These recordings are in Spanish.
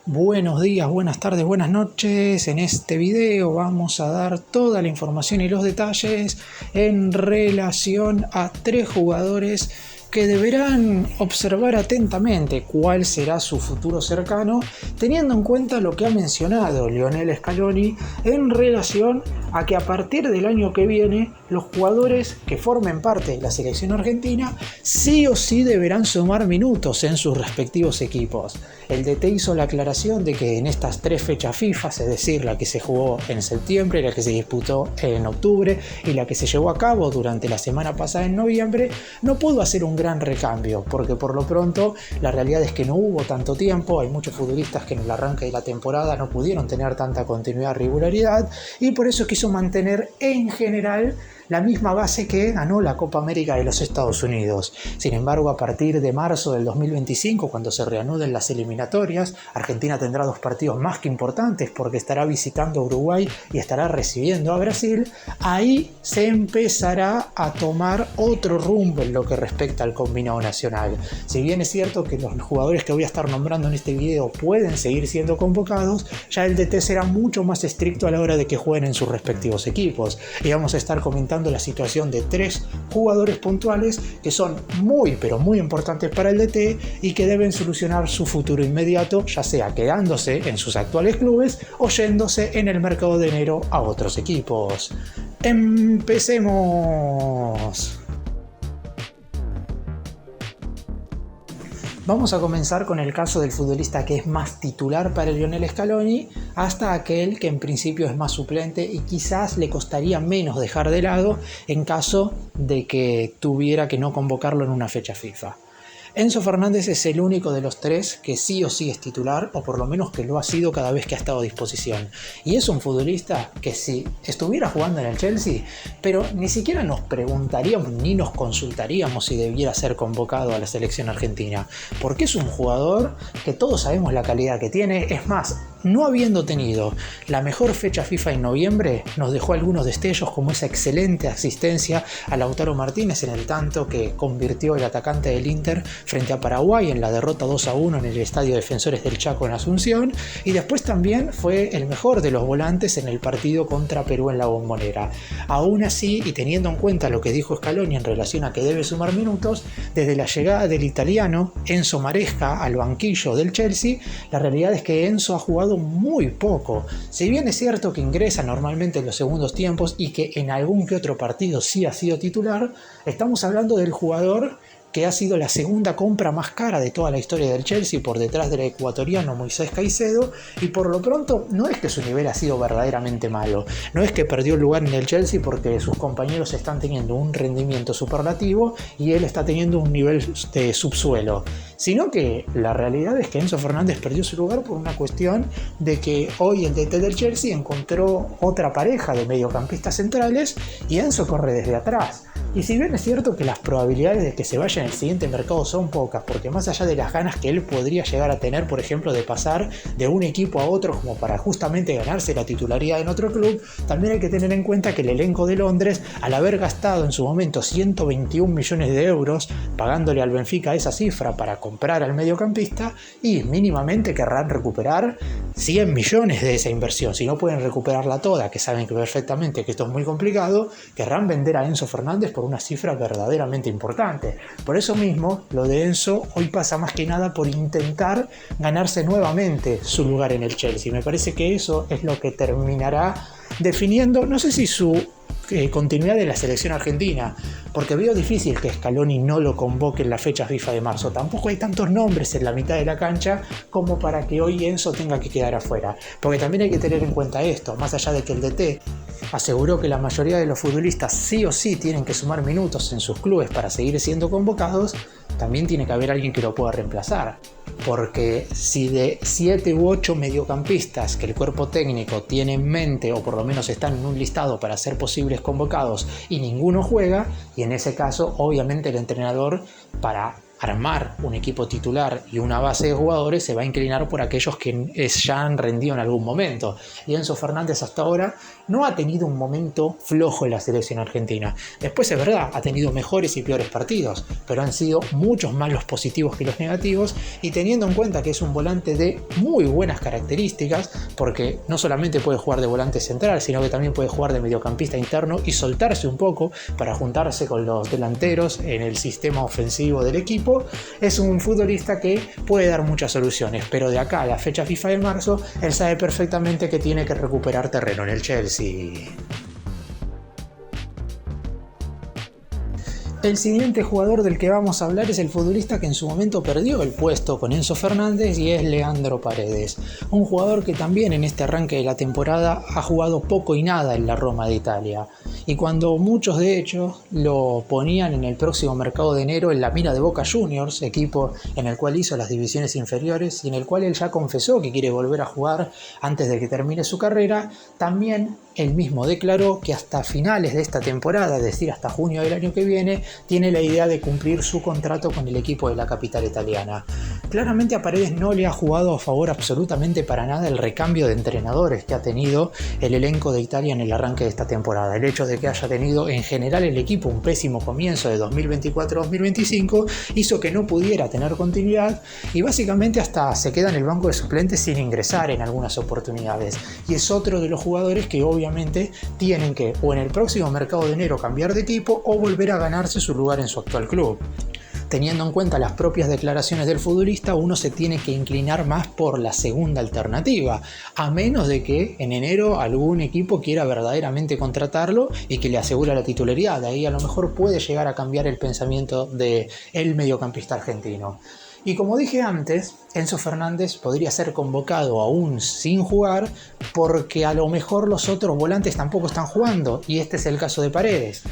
Buenos días, buenas tardes, buenas noches. En este video vamos a dar toda la información y los detalles en relación a tres jugadores que deberán observar atentamente cuál será su futuro cercano, teniendo en cuenta lo que ha mencionado Lionel Scaloni en relación a que a partir del año que viene los jugadores que formen parte de la selección argentina sí o sí deberán sumar minutos en sus respectivos equipos. El DT hizo la aclaración de que en estas tres fechas FIFA, es decir, la que se jugó en septiembre, la que se disputó en octubre y la que se llevó a cabo durante la semana pasada en noviembre, no pudo hacer un gran recambio, porque por lo pronto la realidad es que no hubo tanto tiempo. Hay muchos futbolistas que en el arranque de la temporada no pudieron tener tanta continuidad, regularidad, y por eso quiso mantener en general la misma base que ganó la Copa América de los Estados Unidos. Sin embargo, a partir de marzo del 2025, cuando se reanuden las eliminatorias, Argentina tendrá dos partidos más que importantes porque estará visitando a Uruguay y estará recibiendo a Brasil. Ahí se empezará a tomar otro rumbo en lo que respecta al combinado nacional. Si bien es cierto que los jugadores que voy a estar nombrando en este video pueden seguir siendo convocados, ya el DT será mucho más estricto a la hora de que jueguen en sus respectivos equipos. Y vamos a estar comentando la situación de tres jugadores puntuales que son muy pero muy importantes para el DT y que deben solucionar su futuro inmediato, ya sea quedándose en sus actuales clubes o yéndose en el mercado de enero a otros equipos. ¡Empecemos! Vamos a comenzar con el caso del futbolista que es más titular para Lionel Scaloni, hasta aquel que en principio es más suplente y quizás le costaría menos dejar de lado en caso de que tuviera que no convocarlo en una fecha FIFA. Enzo Fernández es el único de los tres que sí o sí es titular, o por lo menos que lo ha sido cada vez que ha estado a disposición. Y es un futbolista que si estuviera jugando en el Chelsea, pero ni siquiera nos preguntaríamos ni nos consultaríamos si debiera ser convocado a la selección argentina, porque es un jugador que todos sabemos la calidad que tiene. Es más, no habiendo tenido la mejor fecha FIFA en noviembre, nos dejó algunos destellos como esa excelente asistencia a Lautaro Martínez en el tanto que convirtió el atacante del Inter frente a Paraguay en la derrota 2-1 en el Estadio Defensores del Chaco en Asunción, y después también fue el mejor de los volantes en el partido contra Perú en la Bombonera. Aún así, y teniendo en cuenta lo que dijo Scaloni en relación a que debe sumar minutos, desde la llegada del italiano Enzo Maresca al banquillo del Chelsea, la realidad es que Enzo ha jugado muy poco. Si bien es cierto que ingresa normalmente en los segundos tiempos y que en algún que otro partido sí ha sido titular, estamos hablando del jugador que ha sido la segunda compra más cara de toda la historia del Chelsea, por detrás del ecuatoriano Moisés Caicedo, y por lo pronto no es que su nivel ha sido verdaderamente malo, no es que perdió el lugar en el Chelsea porque sus compañeros están teniendo un rendimiento superlativo y él está teniendo un nivel de subsuelo, sino que la realidad es que Enzo Fernández perdió su lugar por una cuestión de que hoy el DT del Chelsea encontró otra pareja de mediocampistas centrales y Enzo corre desde atrás. Y si bien es cierto que las probabilidades de que se vaya en el siguiente mercado son pocas, porque más allá de las ganas que él podría llegar a tener, por ejemplo, de pasar de un equipo a otro como para justamente ganarse la titularidad en otro club, también hay que tener en cuenta que el elenco de Londres, al haber gastado en su momento 121 millones de euros pagándole al Benfica esa cifra para comprar al mediocampista, y mínimamente querrán recuperar 100 millones de esa inversión. Si no pueden recuperarla toda, que saben que perfectamente que esto es muy complicado, querrán vender a Enzo Fernández por una cifra verdaderamente importante. Por eso mismo, lo de Enzo hoy pasa más que nada por intentar ganarse nuevamente su lugar en el Chelsea. Me parece que eso es lo que terminará definiendo, no sé si su continuidad de la selección argentina, porque veo difícil que Scaloni no lo convoque en la fecha FIFA de marzo. Tampoco hay tantos nombres en la mitad de la cancha como para que hoy Enzo tenga que quedar afuera, porque también hay que tener en cuenta esto, más allá de que el DT aseguró que la mayoría de los futbolistas sí o sí tienen que sumar minutos en sus clubes para seguir siendo convocados, también tiene que haber alguien que lo pueda reemplazar. Porque si de 7 u 8 mediocampistas que el cuerpo técnico tiene en mente, o por lo menos están en un listado para ser posibles convocados, y ninguno juega, y en ese caso obviamente el entrenador, para armar un equipo titular y una base de jugadores, se va a inclinar por aquellos que ya han rendido en algún momento. Y Enzo Fernández hasta ahora no ha tenido un momento flojo en la selección argentina. Después es verdad, ha tenido mejores y peores partidos, pero han sido muchos más los positivos que los negativos, y teniendo en cuenta que es un volante de muy buenas características, porque no solamente puede jugar de volante central, sino que también puede jugar de mediocampista interno y soltarse un poco para juntarse con los delanteros en el sistema ofensivo del equipo, es un futbolista que puede dar muchas soluciones, pero de acá a la fecha FIFA de marzo, él sabe perfectamente que tiene que recuperar terreno en el Chelsea. El siguiente jugador del que vamos a hablar es el futbolista que en su momento perdió el puesto con Enzo Fernández, y es Leandro Paredes, un jugador que también en este arranque de la temporada ha jugado poco y nada en la Roma de Italia, y cuando muchos de hecho lo ponían en el próximo mercado de enero en la mira de Boca Juniors, equipo en el cual hizo las divisiones inferiores y en el cual él ya confesó que quiere volver a jugar antes de que termine su carrera, también él mismo declaró que hasta finales de esta temporada, es decir, hasta junio del año que viene, tiene la idea de cumplir su contrato con el equipo de la capital italiana. Claramente a Paredes no le ha jugado a favor absolutamente para nada el recambio de entrenadores que ha tenido el elenco de Italia en el arranque de esta temporada. El hecho de que haya tenido en general el equipo un pésimo comienzo de 2024-2025 hizo que no pudiera tener continuidad, y básicamente hasta se queda en el banco de suplentes sin ingresar en algunas oportunidades. Y es otro de los jugadores que obviamente tienen que o en el próximo mercado de enero cambiar de equipo o volver a ganarse su lugar en su actual club. Teniendo en cuenta las propias declaraciones del futbolista, uno se tiene que inclinar más por la segunda alternativa, a menos de que en enero algún equipo quiera verdaderamente contratarlo y que le asegure la titularidad. Ahí a lo mejor puede llegar a cambiar el pensamiento del mediocampista argentino. Y como dije antes, Enzo Fernández podría ser convocado aún sin jugar porque a lo mejor los otros volantes tampoco están jugando, y este es el caso de Paredes.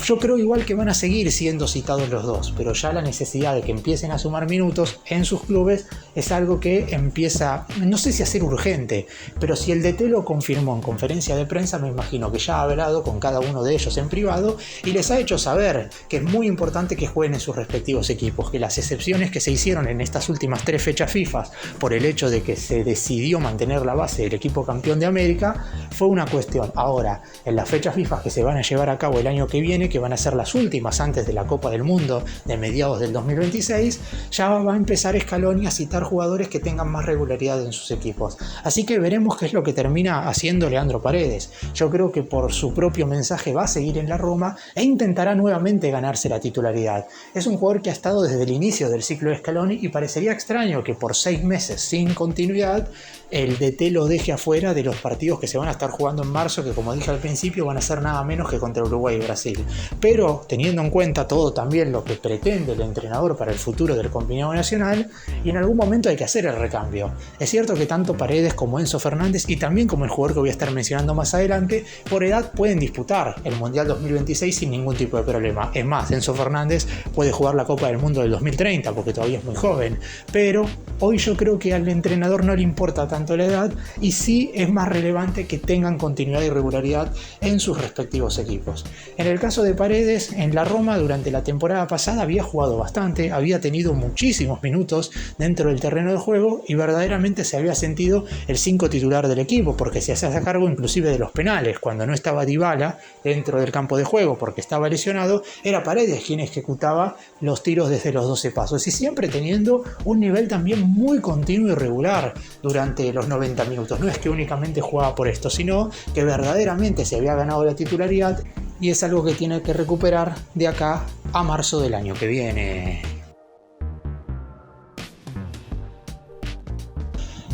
Yo creo igual que van a seguir siendo citados los dos, pero ya la necesidad de que empiecen a sumar minutos en sus clubes es algo que empieza, no sé si a ser urgente, pero si el DT lo confirmó en conferencia de prensa, me imagino que ya ha hablado con cada uno de ellos en privado y les ha hecho saber que es muy importante que jueguen en sus respectivos equipos, que las excepciones que se hicieron en estas últimas 3 fechas FIFA por el hecho de que se decidió mantener la base del equipo campeón de América fue una cuestión. Ahora, en las fechas FIFA que se van a llevar a cabo el año que viene, que van a ser las últimas antes de la Copa del Mundo de mediados del 2026, ya va a empezar Scaloni a citar jugadores que tengan más regularidad en sus equipos. Así que veremos qué es lo que termina haciendo Leandro Paredes. Yo creo que por su propio mensaje va a seguir en la Roma e intentará nuevamente ganarse la titularidad. Es un jugador que ha estado desde el inicio del ciclo de Scaloni y parecería extraño que por 6 meses sin continuidad el DT lo deje afuera de los partidos que se van a estar jugando en marzo, que como dije al principio van a ser nada menos que contra Uruguay y Brasil. Pero teniendo en cuenta todo también lo que pretende el entrenador para el futuro del combinado nacional, y en algún momento hay que hacer el recambio. Es cierto que tanto Paredes como Enzo Fernández, y también como el jugador que voy a estar mencionando más adelante, por edad pueden disputar el Mundial 2026 sin ningún tipo de problema. Es más, Enzo Fernández puede jugar la Copa del Mundo del 2030 porque todavía es muy joven, pero hoy yo creo que al entrenador no le importa tanto la edad, y sí es más relevante que tengan continuidad y regularidad en sus respectivos equipos. En el caso de Paredes, en la Roma durante la temporada pasada había jugado bastante, había tenido muchísimos minutos dentro del terreno de juego y verdaderamente se había sentido el 5 titular del equipo, porque se hacía cargo inclusive de los penales. Cuando no estaba Dybala dentro del campo de juego porque estaba lesionado, era Paredes quien ejecutaba los tiros desde los 12 pasos, y siempre teniendo un nivel también muy continuo y regular durante los 90 minutos. No es que únicamente jugaba por esto, sino que verdaderamente se había ganado la titularidad, y es algo que tiene que recuperar de acá a marzo del año que viene.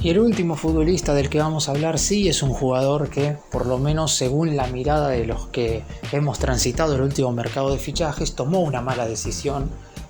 Y el último futbolista del que vamos a hablar sí es un jugador que, por lo menos según la mirada de los que hemos transitado el último mercado de fichajes, tomó una mala decisión,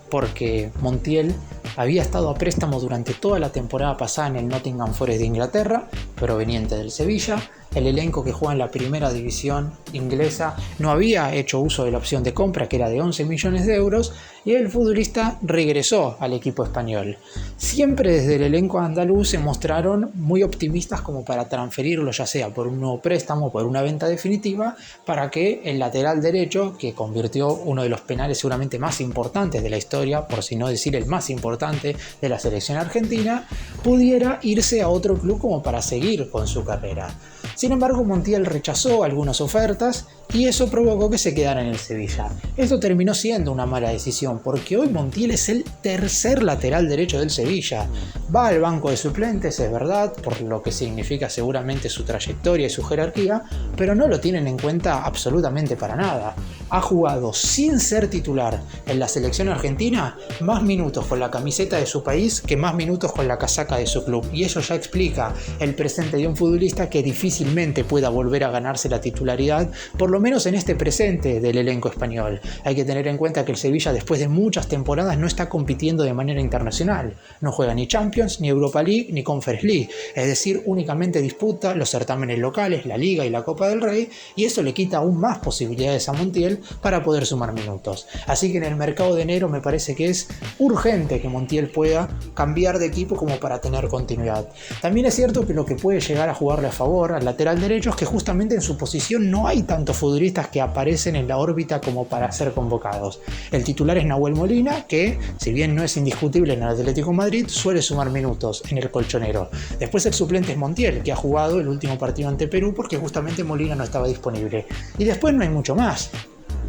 porque Montiel había estado a préstamo durante toda la temporada pasada en el Nottingham Forest de Inglaterra, proveniente del Sevilla, el elenco que juega en la primera división inglesa no había hecho uso de la opción de compra, que era de 11 millones de euros, y el futbolista regresó al equipo español. Siempre desde el elenco andaluz se mostraron muy optimistas como para transferirlo, ya sea por un nuevo préstamo o por una venta definitiva, para que el lateral derecho, que convirtió uno de los penales seguramente más importantes de la historia, por si no decir el más importante de la selección argentina, pudiera irse a otro club como para seguir con su carrera. Sin embargo, Montiel rechazó algunas ofertas y eso provocó que se quedara en el Sevilla. Esto terminó siendo una mala decisión, porque hoy Montiel es el tercer lateral derecho del Sevilla. Va al banco de suplentes, es verdad, por lo que significa seguramente su trayectoria y su jerarquía, pero no lo tienen en cuenta absolutamente para nada. Ha jugado sin ser titular en la selección argentina más minutos con la camiseta de su país que más minutos con la casaca de su club, y eso ya explica el presente de un futbolista que difícilmente pueda volver a ganarse la titularidad, por lo menos en este presente del elenco español. Hay que tener en cuenta que el Sevilla, después de muchas temporadas, no está compitiendo de manera internacional. No juega ni Champions, ni Europa League, ni Conference League. Es decir, únicamente disputa los certámenes locales, la Liga y la Copa del Rey, y eso le quita aún más posibilidades a Montiel para poder sumar minutos. Así que en el mercado de enero me parece que es urgente que Montiel pueda cambiar de equipo como para tener continuidad. También es cierto que lo que puede llegar a jugarle a favor al lateral derecho es que justamente en su posición no hay tantos futbolistas que aparecen en la órbita como para ser convocados. El titular es Nahuel Molina, que si bien no es indiscutible en el Atlético de Madrid, suele sumar minutos en el colchonero. Después el suplente es Montiel, que ha jugado el último partido ante Perú porque justamente Molina no estaba disponible. Y después no hay mucho más.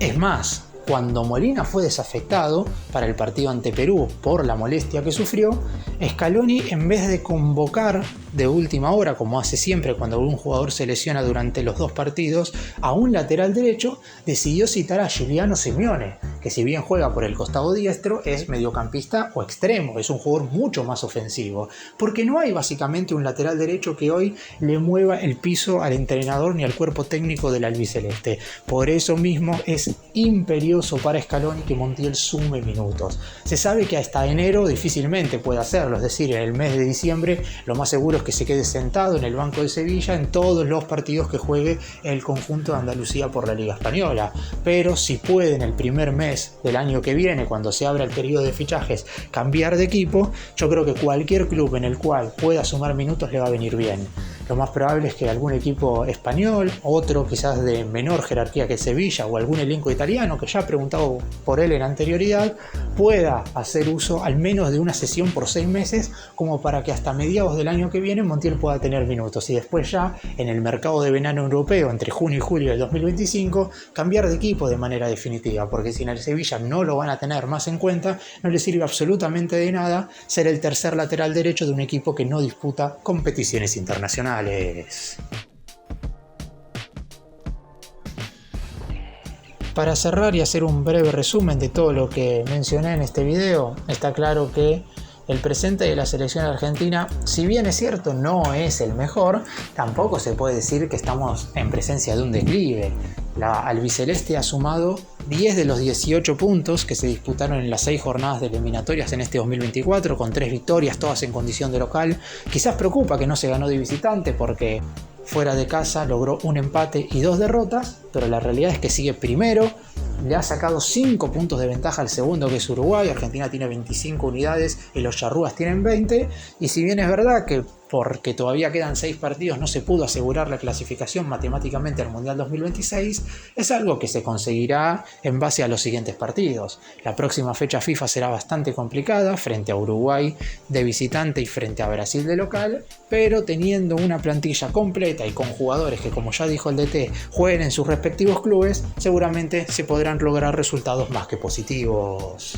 Es más, cuando Molina fue desafectado para el partido ante Perú por la molestia que sufrió, Scaloni, en vez de convocar de última hora, como hace siempre cuando un jugador se lesiona durante los dos partidos, a un lateral derecho, decidió citar a Giuliano Simeone, que si bien juega por el costado diestro, es mediocampista o extremo, es un jugador mucho más ofensivo, porque no hay básicamente un lateral derecho que hoy le mueva el piso al entrenador ni al cuerpo técnico del albiceleste. Por eso mismo es imperioso para Scaloni que Montiel sume minutos. Se sabe que hasta enero difícilmente puede hacerlo, es decir, en el mes de diciembre lo más seguro es que se quede sentado en el banco de Sevilla en todos los partidos que juegue el conjunto de Andalucía por la Liga Española. Pero si puede en el primer mes del año que viene, cuando se abra el periodo de fichajes, cambiar de equipo, yo creo que cualquier club en el cual pueda sumar minutos le va a venir bien. Lo más probable es que algún equipo español, otro quizás de menor jerarquía que Sevilla o algún elenco italiano que ya ha preguntado por él en anterioridad, pueda hacer uso al menos de una sesión por 6 meses como para que hasta mediados del año que viene Montiel pueda tener minutos y después ya en el mercado de verano europeo entre junio y julio del 2025 cambiar de equipo de manera definitiva, porque si en el Sevilla no lo van a tener más en cuenta, no le sirve absolutamente de nada ser el tercer lateral derecho de un equipo que no disputa competiciones internacionales. Para cerrar y hacer un breve resumen de todo lo que mencioné en este video, está claro que el presente de la selección argentina, si bien es cierto no es el mejor, tampoco se puede decir que estamos en presencia de un declive. La albiceleste ha sumado 10 de los 18 puntos que se disputaron en las 6 jornadas de eliminatorias en este 2024, con 3 victorias, todas en condición de local. Quizás preocupa que no se ganó de visitante porque fuera de casa logró un empate y 2 derrotas, pero la realidad es que sigue primero. Le ha sacado 5 puntos de ventaja al segundo, que es Uruguay. Argentina tiene 25 unidades y los charrúas tienen 20. Y si bien es verdad que porque todavía quedan 6 partidos no se pudo asegurar la clasificación matemáticamente al Mundial 2026, es algo que se conseguirá en base a los siguientes partidos. La próxima fecha FIFA será bastante complicada frente a Uruguay de visitante y frente a Brasil de local, pero teniendo una plantilla completa y con jugadores que, como ya dijo el DT, jueguen en sus respectivos clubes, seguramente se podrán lograr resultados más que positivos.